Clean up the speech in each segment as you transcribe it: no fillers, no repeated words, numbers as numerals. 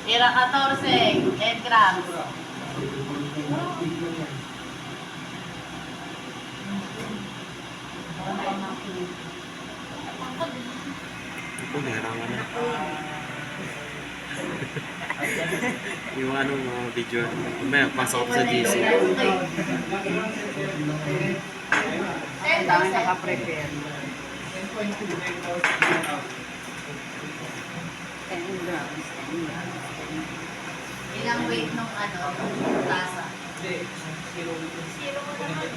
Era 14, 10 grams. Ako, naharangan na. Yung ano, mga video. May pasok ako sa GC. Dami naka-prepare. 10 grams. Ilang weight nung ano, tasa? Zero Zero ko naman.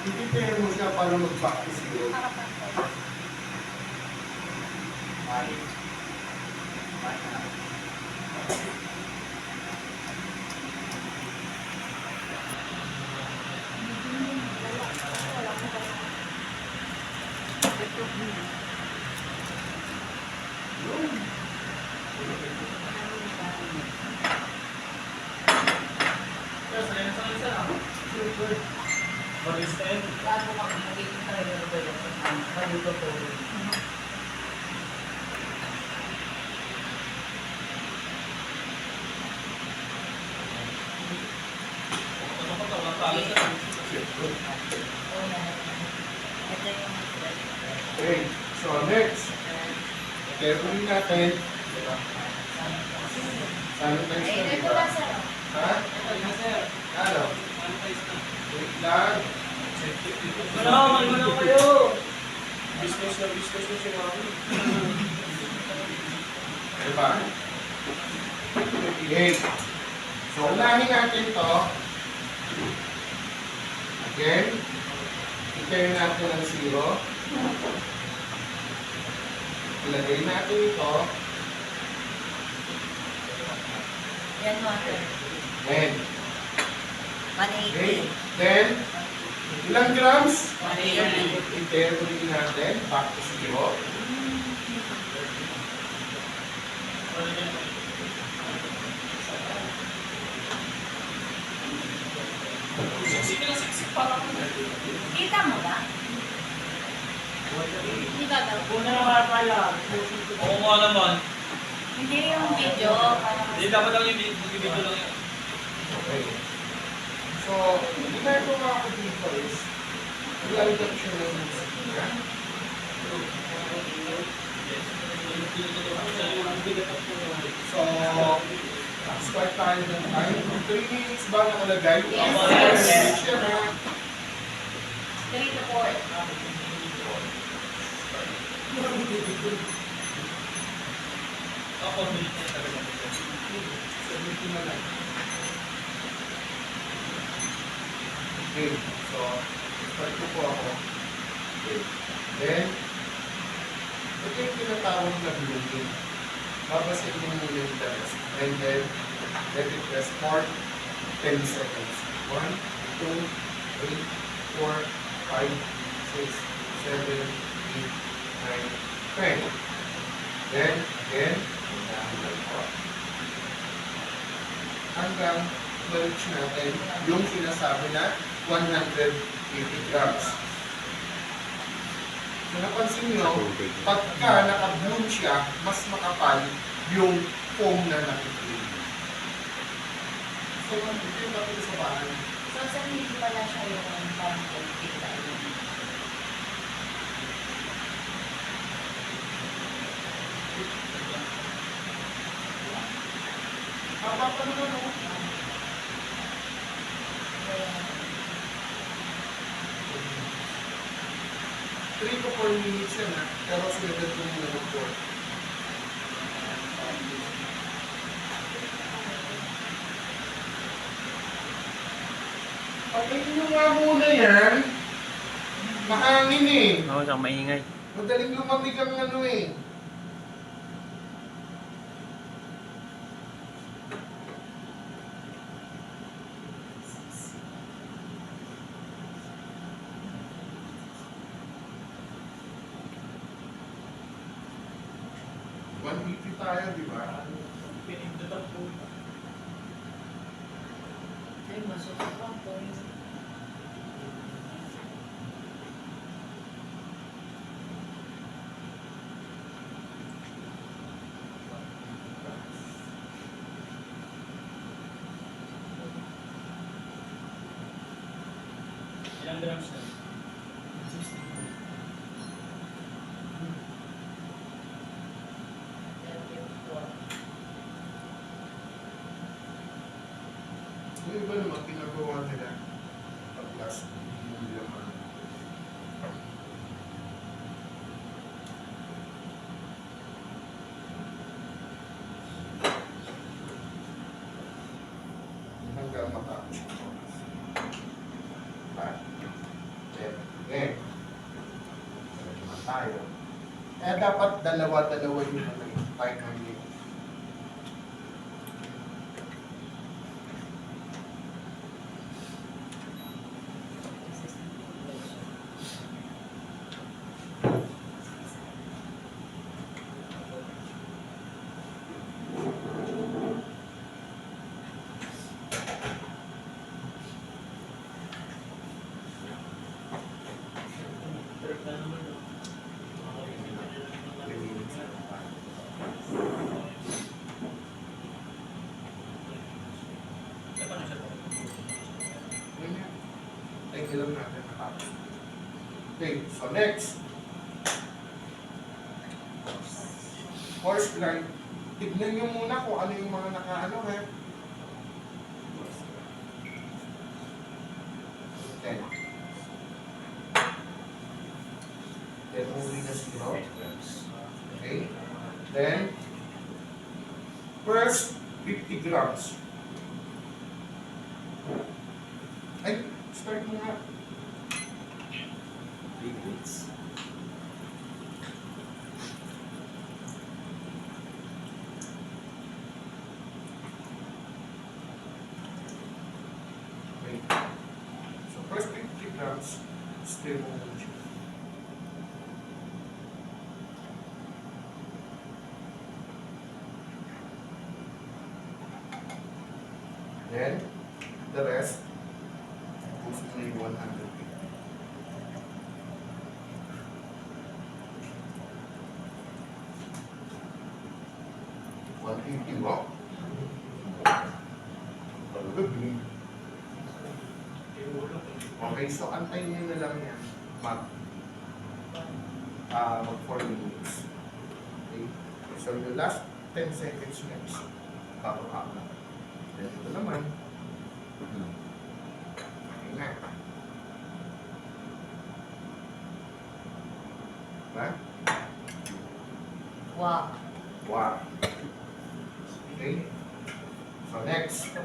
Prepare mo siya para mag-back to zero. Bago magiging trainer ba yun? Bago ko po. Ito yung Okay, so next. Carefully natin. Sanitize na, ito diba? na sir. Ha? Ano? Wait lang. Business na si Mami. Diba? Okay. So, unahin natin to. Again. I-carry natin ang zero. Ilagay natin ito. Yan water. Then, 180. okay. Then, ilang grams? 180. I-carry natin. Back to zero. Kita mo ba? Hindi ka daw. Oo nga naman. Hindi yung video. Hindi dapat lang yung video lang yan. Okay. So, hindi na ito mga dito is ilalagay siya ng music. So, start tayo ng time. 3 minutes ba nakalagay? Yes. Siya na. 3 to 4. Ako, minute na talaga. 70 na lang. Okay, so, start ko po ako. Okay. Then, ito yung tinatawag na blooming. Babasin mo muna yung test. And then, let it rest for 10 seconds. 1, 2, 3, 4, 5, 6, 7, 8, 9, 10. Then, again, hanggang ma-reach natin yung sinasabi na 180 grams. So, napansin nyo, pagka naka-bloom siya, mas makapal yung foam na nakikita. So, ito yung bakit sa bahay. So, sa hindi pala siya yung parang kita yun. Haba pa naman ako. Three to 4 minutes yan ha. Pero sinagad ko muna ng 4. Pagkain nyo nga muna yan. Mahangin eh. Oo, siyang maingay. Madaling lumamig ang ano eh. tayo, di ba? Pinindot po. Ay, masukap po. Ilang grams na? Yung iba naman, pinagawa nila pag last yung laman. Hanggang matapos. Right? Okay. Naman tayo. Kaya dapat dalawa-dalawa yung time ng game. Thank you lang natin nakapos. Okay, so next. Horse grind. Tignan nyo muna kung ano yung mga nakaano ha. Then. Then only na zero. Okay. Then, first 50 grams. Ay, start mo nga. Big weights. Okay. So first 50 grams, still motion. Then, the rest, push mo yung 150. 150 mo? Okay, so antayin nyo na lang yan. Mag 4 minutes. Okay? So yung last 10 seconds next, bago up na. Then ito naman. Okay na. Diba? Wow. Wow. Okay? So next.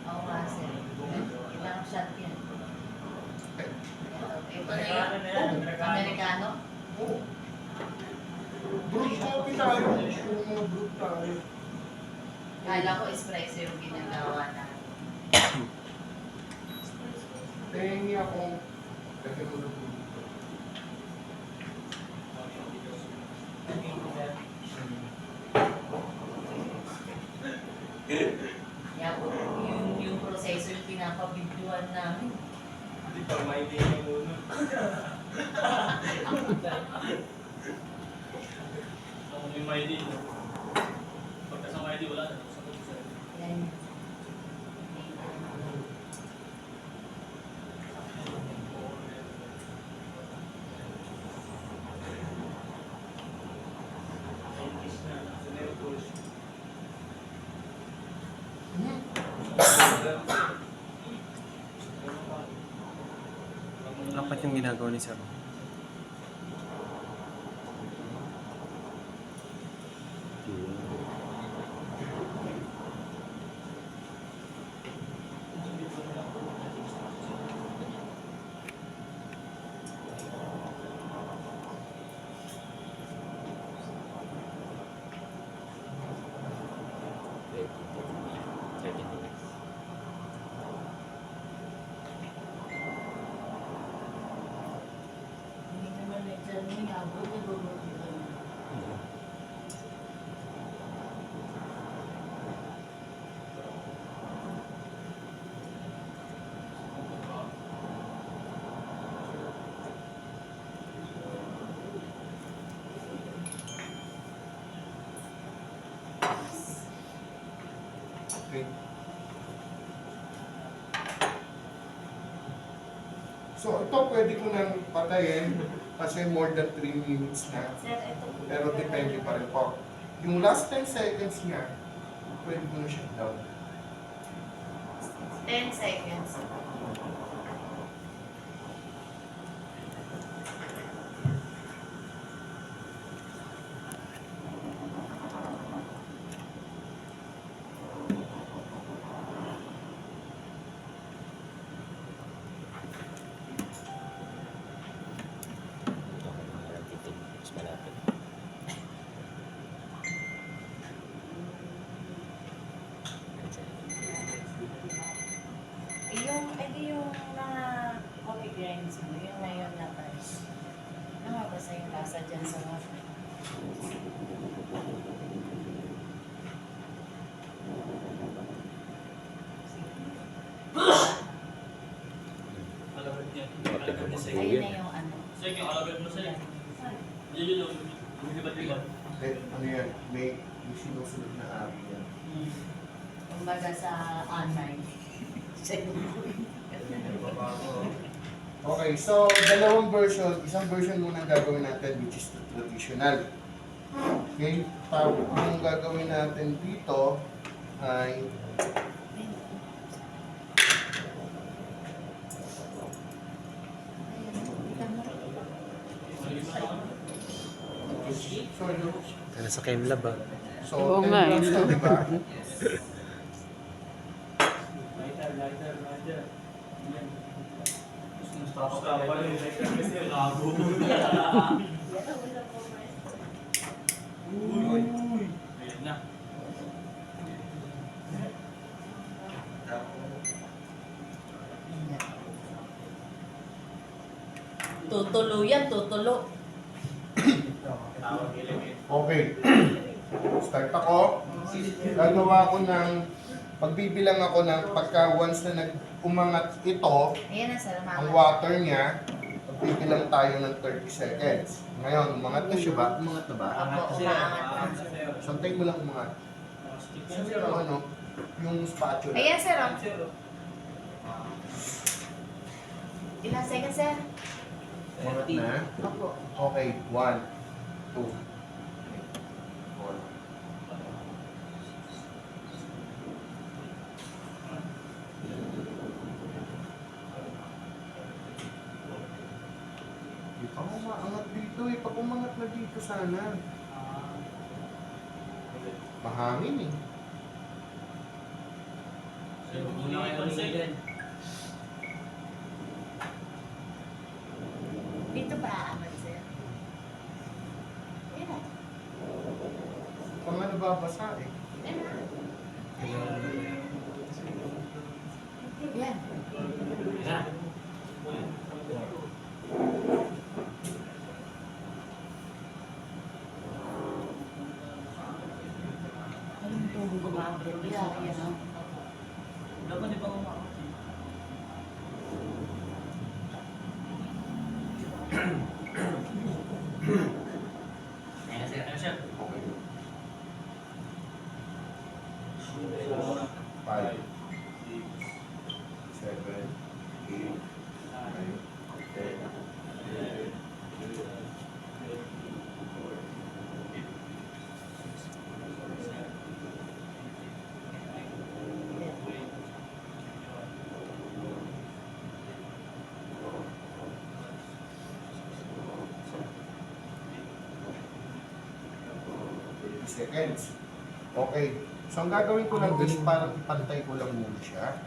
Oo nga, sir. Ilang shot yun? Ito na yun. Amerikano? Oh. Brute coffee tayo. Yung mga brute tayo. Kala ko espresso yung ginagawa na. Tengi ako. Lagyan mo na brute. Yung proseso yung pinapabidyoan namin. Hindi pa may day na muna. Ako yung may day. Pagka sa may day, wala na. Yan. Apat yung ginagawa ni Sir. Hindi naman medyo niyabot na gumot. Okay. So, ito pwede ko nang patayin kasi more than 3 minutes na. Sir, ito po. Pero depende pa rin po. Yung last 10 seconds niya, pwede ko na shut down. 10 seconds. Mas malapit. Yung mga coffee grinds mo, yung ngayon na price. Namabasa yung lasa dyan sa water. Alabad niya. Bakit Alabad niya sa'yo. Ayun na yung ano. Sa'yo yung alabad mo sa'yo. Yun yung lumibat-libat. Ano yan? May sinusunod na ari yan. Kumbaga sa online. Okay, so dalawang version. Isang version muna ang gagawin natin which is the traditional. Okay, tapos ang gagawin natin dito ay so yung Ano sa Kemlab ah. so Oo 10 nga, grams to, di ba? Lighter. Yan. Stop pa rin. Kasi lago. Uy. Ayan na. Tutulo yan, tutulo. Tawag element. Okay. Start ako. Gagawa ko ng pagbibilang ako ng pagka once na nag-umangat ito, Ayan na sir, ang mama. water niya, magbibilang tayo ng 30 seconds. Ngayon, umangat na siya ba? Umangat na ba? Opo, umaangat na. Santay mo lang umangat. Yung ano, yung spatula. Ayan sir, oh. Ilang seconds sir? Umangat na. Opo. Okay, 1, 2, 4. Di pa umaangat dito eh. Pag umangat na dito sana. Mahangin eh. Dito ba aangat sir? Ayan na. Pang ano babasa eh. Ayan na. Yan. Ayun itong gumagod. Yan, oh. Dapat di pa umakot. Ayan sir. Ayan sir. Okay. 5, 7, 8, 9, 10, 30 seconds. Okay. So, ang gagawin ko lang is parang ipantay ko lang muna siya.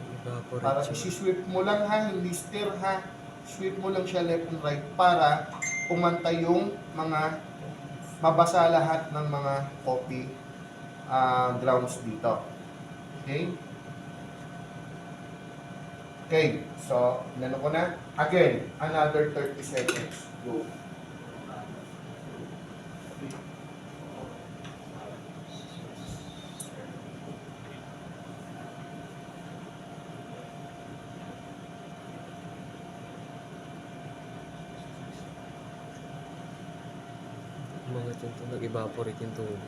Para isi-sweep mo lang ha, hindi stir ha. Sweep mo lang siya left and right para pumantay yung mga mabasa lahat ng mga coffee grounds dito. Okay? Okay, so, inano ko na. Again, another 30 seconds. Go. Mga ito, nag-evaporate yung tubig.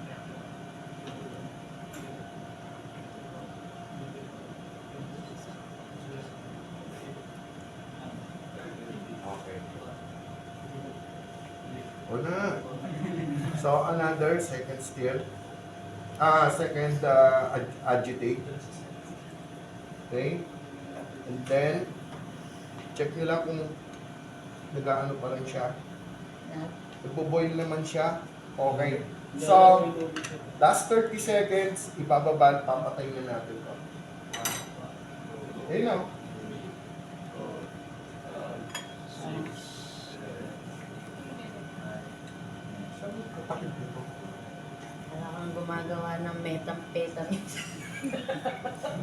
Wala. So, another second stir. Second agitate. Okay? And then, check nyo lang kung nag-ano pa rin siya. Nagbo-boil naman siya. Okay. So, last 30 seconds, ibababa, papatay na natin to. Okay na. Sabi ko, bakit dito? Wala kang gumagawa ng methamphetamine.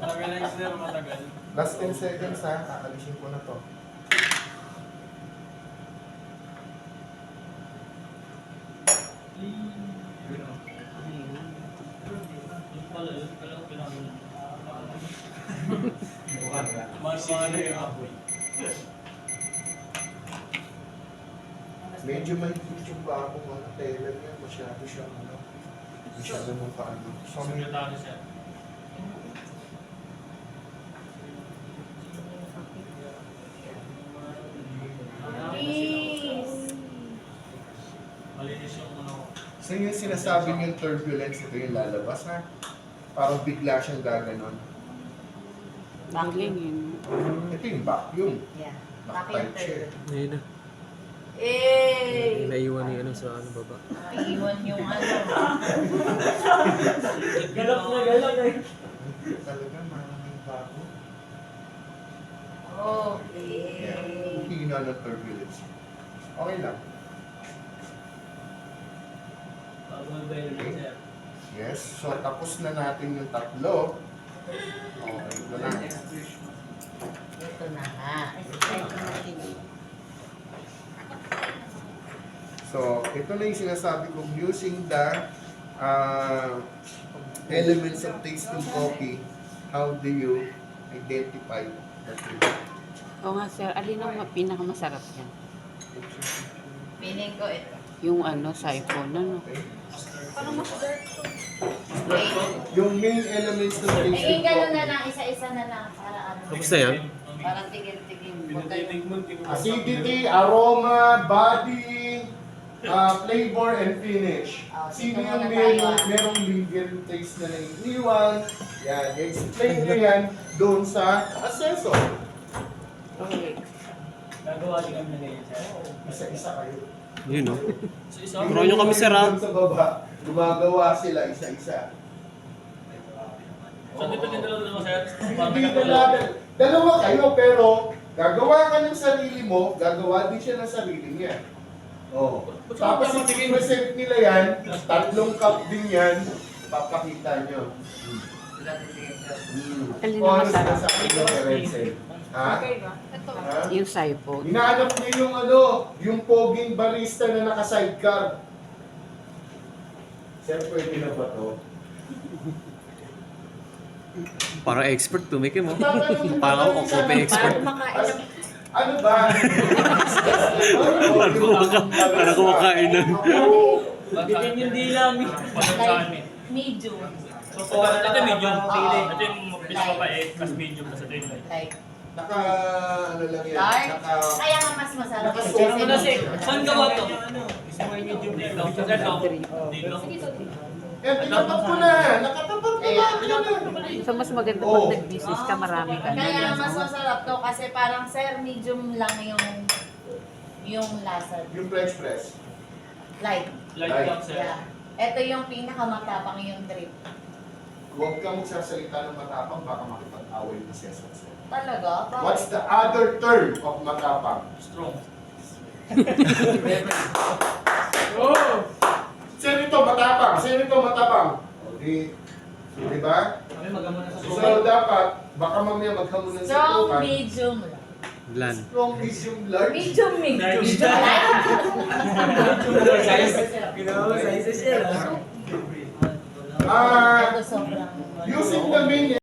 Organize na matagal. Last 10 seconds ha, aalisin ko na to. Yung pala, yun pala ang pinakauna. Mga ano yung apoy. Medyo mahigit yung ba ako mga tela niya, masyado siyang ano, masyado mong paano. So, may Sekretary siya. Please! Malinis yung ano. so yung sinasabi niyong turbulence, ito yung lalabas ha. Parang bigla siyang gaganon. Bangling yun. Ito yung vacuum. Yeah. Nakatight siya. Ayun na. Eh! Naiwan yung ano sa ano baba. Iwan yung ano. Galak na galak eh. Talaga, maraming vacuum. Okay. Yeah. Hina ng turbulence. Okay lang. Okay. Yes, so tapos na natin yung tatlo. Okay, ito na. Ito na nga. So, ito na yung sinasabi kong using the elements of tasting coffee, how do you identify the flavor? Oo nga sir, alin ang pinakamasarap yan? Piling ko ito. Yung ano, siphon, ano? Okay? Parang mas dark to. Yung main elements ng Eh, tasting gano'n na coffee, lang. Isa-isa na lang. Para ano. Tapos na yan? Parang tigil-tigil. Huwag kayo- acidity, aroma, body, flavor, and finish. Sino yung merong legal taste na naiiwan? Yan, explain nyo yan doon sa assessor. Okay. Gagawa din kami na ganyan, sir. Isa-isa kayo. Yun no. So, isa Bro, nyo kami, sir, ha? Doon sa baba, gumagawa sila isa-isa. So, dito din dalawa sir. Hindi dalawa kayo, pero gagawa ka ng sarili mo, gagawa din siya ng sarili niya. Oh. Tapos i-present nila yan, 3 cup din yan, papakita nyo. Alin O ang ano masarap? sinasabi nyo, Terense? Ha? Ha? Yung siphon. Hinahanap niyo yung ano, yung poging barista na naka-sidecar. Sir, pwede na ba to? Para expert tumikim mo. Tatanungin Parang ako, natin coffee siya. expert. Ano ba? Para kumakain na. Bitin yung dila, mi. Sa amin. Medium. So, ito medium. Ito yung pinakapait, mas medium kasi ito yung light. Like, Naka, ano lang yan, dark. naka... Kaya nga mas masarap. Naka-soft Ano na si? medium. Saan gawa to? Gusto mo yung medium dito. Dito. Eh, pinatapat ko na! Nakatapat ko na! So mas maganda Oo. pag nag-business ka, marami ka. Kaya nga mas masarap to kasi parang sir, medium lang yung lasa. Yung French press. Light. Light lang sir. Yeah. Ito yung pinakamatapang yung trip. Huwag kang magsasalita ng matapang, baka makipag-away na siya sa sir. Talaga? Bakit? What's the other term of matapang? Strong. Sir, ito matapang. Sir, ito matapang. O, di ba? Kami magamon na sa So, dapat, baka mamaya maghamunan sa Strong, tukan. medium lang. Bland. Strong is yung large. Medium, medium. Sizes siya. Ah, Ito sobrang... using the main